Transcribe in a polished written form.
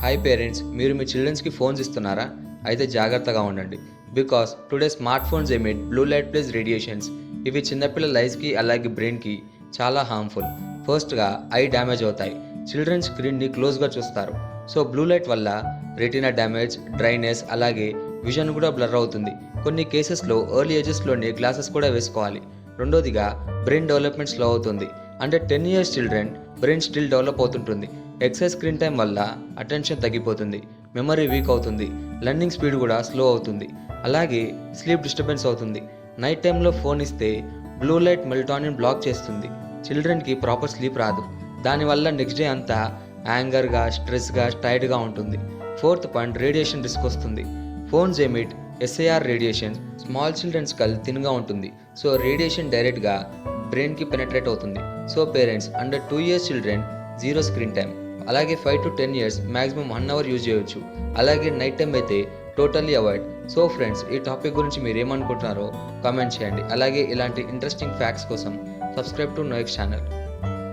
Hi parents, మీరు మీ చిల్డ్రన్స్కి phones ఇస్తున్నారా? అయితే జాగ్రత్తగా ఉండండి. Because today smart phones emit blue light plus radiations. ఇవి చిన్నపిల్లల ఐస్కి అలాగే బ్రెయిన్కి చాలా హార్మ్ఫుల్. ఫస్ట్గా ఐ డ్యామేజ్ అవుతాయి. చిల్డ్రన్ స్క్రీన్ని క్లోజ్గా చూస్తారు. సో బ్లూ లైట్ వల్ల రెటీనా డ్యామేజ్, డ్రైనెస్ అలాగే విజన్ కూడా బ్లర్ అవుతుంది. కొన్ని కేసెస్లో ఎర్లీ ఏజెస్లోనే గ్లాసెస్ కూడా వేసుకోవాలి. రెండోదిగా బ్రెయిన్ డెవలప్మెంట్ స్లో అవుతుంది. అంటే 10 years children brain still develop అవుతుంటుంది. ఎక్సెస్ స్క్రీన్ టైం వల్ల అటెన్షన్ తగ్గిపోతుంది, మెమరీ వీక్ అవుతుంది, లెర్నింగ్ స్పీడ్ కూడా స్లో అవుతుంది. అలాగే స్లీప్ డిస్టర్బెన్స్ అవుతుంది. నైట్ టైంలో ఫోన్ ఇస్తే బ్లూ లైట్ మెలటోనిన్ బ్లాక్ చేస్తుంది. చిల్డ్రన్కి ప్రాపర్ స్లీప్ రాదు. దానివల్ల నెక్స్ట్ డే అంతా యాంగర్గా, స్ట్రెస్గా, టైర్డ్గా ఉంటుంది. ఫోర్త్ పాయింట్, రేడియేషన్ రిస్క్ వస్తుంది. Phones emit SAR radiation. Small children skull థిన్గా ఉంటుంది. సో రేడియేషన్ డైరెక్ట్గా బ్రెయిన్కి పెనట్రేట్ అవుతుంది. So parents under 2 years children 0 screen time. అలాగే 5 to 10 years maximum 1 hour use చేయొచ్చు. అలాగే నైట్ టైం అయితే టోటల్లీ అవాయిడ్. సో ఫ్రెండ్స్, ఈ టాపిక్ గురించి మీరు ఏమనుకుంటున్నారో కామెంట్ చేయండి. అలాగే ఇలాంటి ఇంట్రెస్టింగ్ ఫ్యాక్ట్స్ కోసం సబ్స్క్రైబ్ టు నోఎక్స్ ఛానల్.